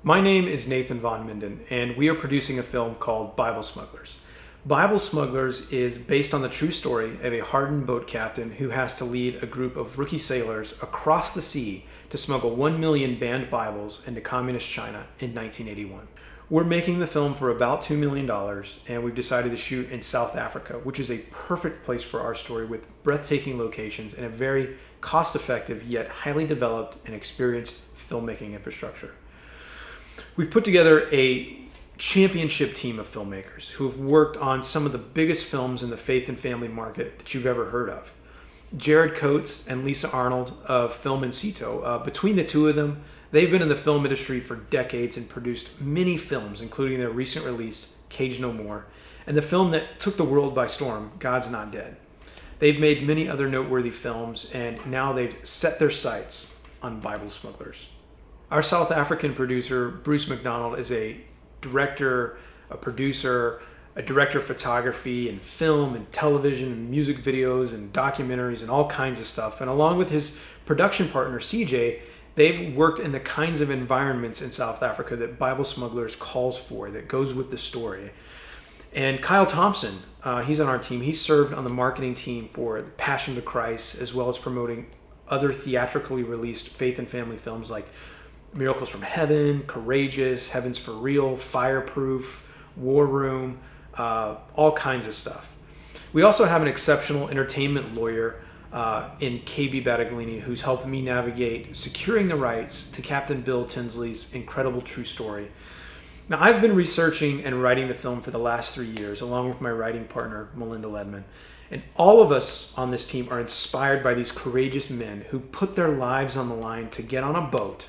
My name is Nathan VonMinden, and we are producing a film called Bible Smugglers. Bible Smugglers is based on the true story of a hardened boat captain who has to lead a group of rookie sailors across the sea to smuggle 1 million banned Bibles into communist China in 1981. We're making the film for about $2 million, and we've decided to shoot in South Africa, which is a perfect place for our story with breathtaking locations and a very cost-effective yet highly developed and experienced filmmaking infrastructure. We've put together a championship team of filmmakers who have worked on some of the biggest films in the faith and family market that you've ever heard of. Jared Coates and Lisa Arnold of Film in Situ. Between the two of them, they've been in the film industry for decades and produced many films, including their recent release, Cage No More, and the film that took the world by storm, God's Not Dead. They've made many other noteworthy films, and now they've set their sights on Bible Smugglers. Our South African producer, Bruce McDonald, is a director, a producer, a director of photography and film and television and music videos and documentaries and all kinds of stuff. And along with his production partner, CJ, they've worked in the kinds of environments in South Africa that Bible Smugglers calls for, that goes with the story. And Kyle Thompson, he's on our team. He served on the marketing team for The Passion of Christ, as well as promoting other theatrically released faith and family films like Miracles from Heaven, Courageous, Heaven's for Real, Fireproof, War Room, all kinds of stuff. We also have an exceptional entertainment lawyer in KB Battaglini, who's helped me navigate securing the rights to Captain Bill Tinsley's incredible true story. Now, I've been researching and writing the film for the last 3 years, along with my writing partner, Melinda Ledman. And all of us on this team are inspired by these courageous men who put their lives on the line to get on a boat,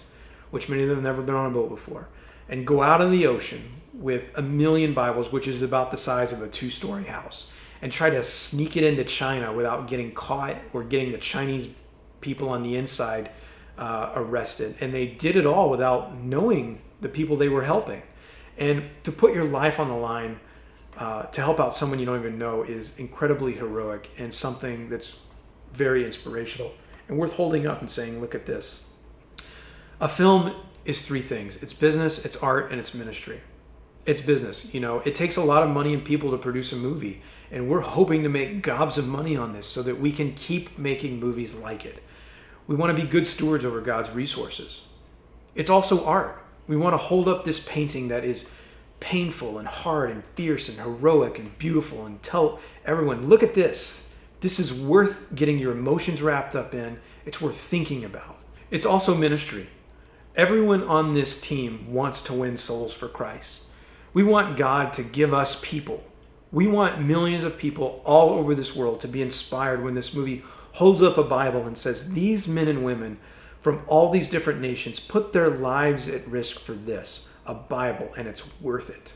which many of them have never been on a boat before, and go out in the ocean with 1 million Bibles, which is about the size of a 2-story house, and try to sneak it into China without getting caught or getting the Chinese people on the inside arrested. And they did it all without knowing the people they were helping. And to put your life on the line to help out someone you don't even know is incredibly heroic and something that's very inspirational and worth holding up and saying, look at this. A film is 3 things. It's business, it's art, and it's ministry. It's business. You know, it takes a lot of money and people to produce a movie, and we're hoping to make gobs of money on this so that we can keep making movies like it. We want to be good stewards over God's resources. It's also art. We want to hold up this painting that is painful and hard and fierce and heroic and beautiful and tell everyone, look at this. This is worth getting your emotions wrapped up in. It's worth thinking about. It's also ministry. Everyone on this team wants to win souls for Christ. We want God to give us people. We want millions of people all over this world to be inspired when this movie holds up a Bible and says, these men and women from all these different nations put their lives at risk for this, a Bible, and it's worth it.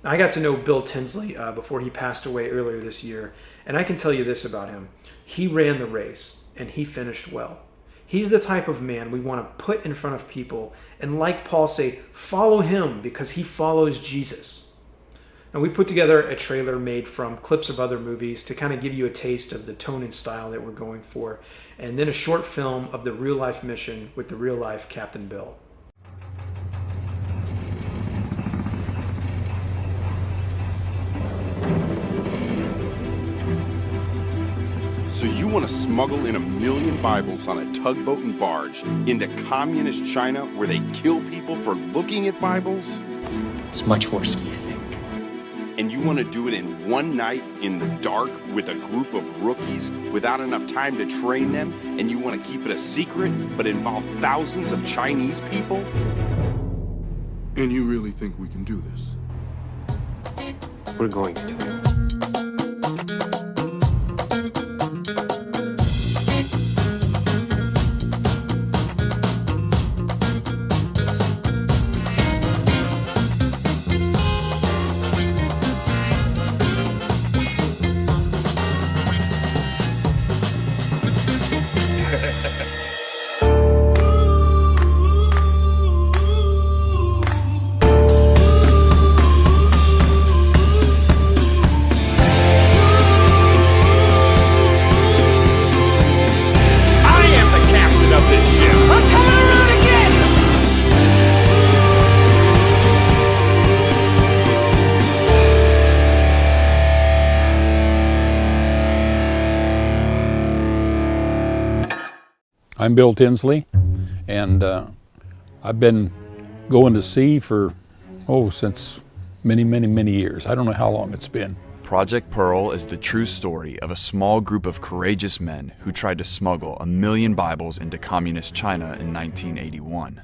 I got to know Bill Tinsley before he passed away earlier this year, and I can tell you this about him. He ran the race, and he finished well. He's the type of man we want to put in front of people and, like Paul, say, follow him because he follows Jesus. And we put together a trailer made from clips of other movies to kind of give you a taste of the tone and style that we're going for, and then a short film of the real-life mission with the real-life Captain Bill. So you want to smuggle in 1 million Bibles on a tugboat and barge into communist China where they kill people for looking at Bibles? It's much worse than you think. And you want to do it in one night in the dark with a group of rookies without enough time to train them, and you want to keep it a secret but involve thousands of Chinese people? And you really think we can do this? We're going to do it. I'm Bill Tinsley, and I've been going to sea for, since many years. I don't know how long it's been. Project Pearl is the true story of a small group of courageous men who tried to smuggle 1 million Bibles into communist China in 1981.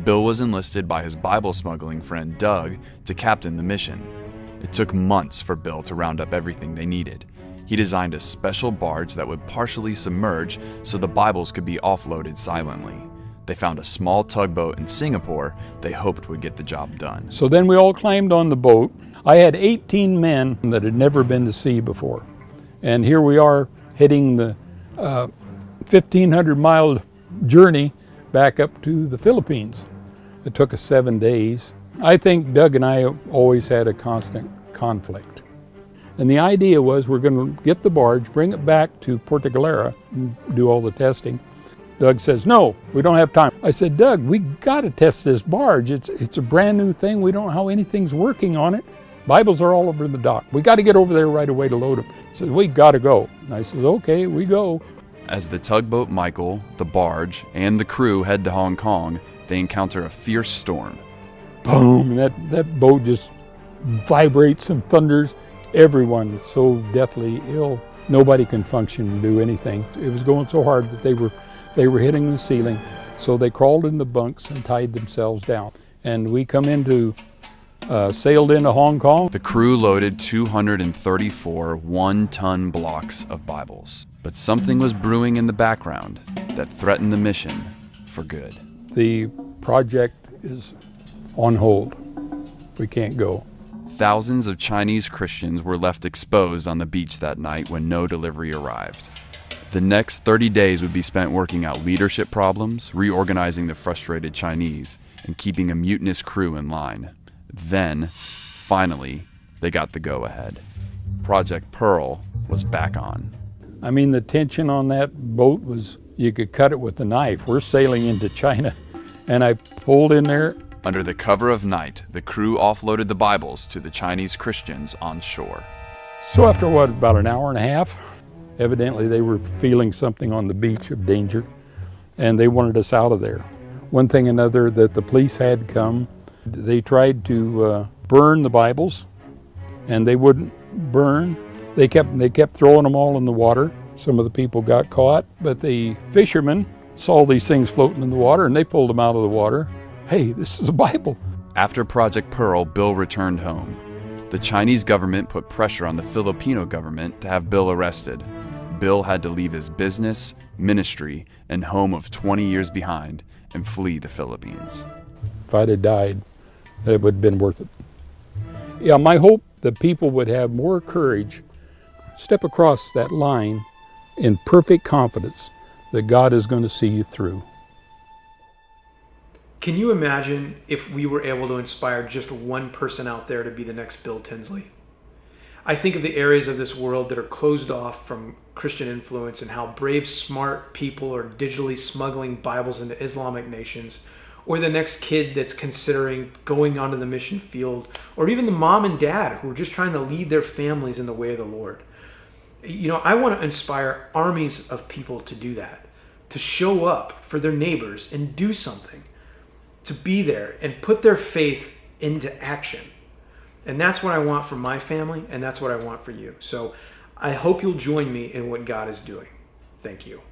Bill was enlisted by his Bible smuggling friend Doug to captain the mission. It took months for Bill to round up everything they needed. He designed a special barge that would partially submerge so the Bibles could be offloaded silently. They found a small tugboat in Singapore they hoped would get the job done. So then we all climbed on the boat. I had 18 men that had never been to sea before. And here we are heading the 1,500-mile journey back up to the Philippines. It took us 7 days. I think Doug and I always had a constant conflict. And the idea was we're going to get the barge, bring it back to Puerto Galera and do all the testing. Doug says, no, we don't have time. I said, Doug, we got to test this barge. It's a brand new thing. We don't know how anything's working on it. Bibles are all over the dock. We got to get over there right away to load them. He says, we got to go. And I said, okay, we go. As the tugboat Michael, the barge, and the crew head to Hong Kong, they encounter a fierce storm. Boom, and that boat just vibrates and thunders. Everyone is so deathly ill. Nobody can function and do anything. It was going so hard that they were hitting the ceiling. So they crawled in the bunks and tied themselves down. And we sailed into Hong Kong. The crew loaded 234 one-ton blocks of Bibles. But something was brewing in the background that threatened the mission for good. The project is on hold. We can't go. Thousands of Chinese Christians were left exposed on the beach that night when no delivery arrived. The next 30 days would be spent working out leadership problems, reorganizing the frustrated Chinese, and keeping a mutinous crew in line. Then, finally, they got the go-ahead. Project Pearl was back on. I mean, the tension on that boat was, you could cut it with a knife. We're sailing into China, and I pulled in there. Under the cover of night, the crew offloaded the Bibles to the Chinese Christians on shore. So after about an hour and a half, evidently they were feeling something on the beach of danger, and they wanted us out of there. One thing or another that the police had come, they tried to burn the Bibles, and they wouldn't burn. They kept throwing them all in the water. Some of the people got caught, but the fishermen saw these things floating in the water, and they pulled them out of the water. Hey, this is a Bible. After Project Pearl, Bill returned home. The Chinese government put pressure on the Filipino government to have Bill arrested. Bill had to leave his business, ministry, and home of 20 years behind and flee the Philippines. If I'd have died, it would have been worth it. Yeah, my hope that people would have more courage, step across that line in perfect confidence that God is going to see you through. Can you imagine if we were able to inspire just one person out there to be the next Bill Tinsley? I think of the areas of this world that are closed off from Christian influence and how brave, smart people are digitally smuggling Bibles into Islamic nations, or the next kid that's considering going onto the mission field, or even the mom and dad who are just trying to lead their families in the way of the Lord. You know, I want to inspire armies of people to do that, to show up for their neighbors and do something, to be there and put their faith into action. And that's what I want for my family, and that's what I want for you. So I hope you'll join me in what God is doing. Thank you.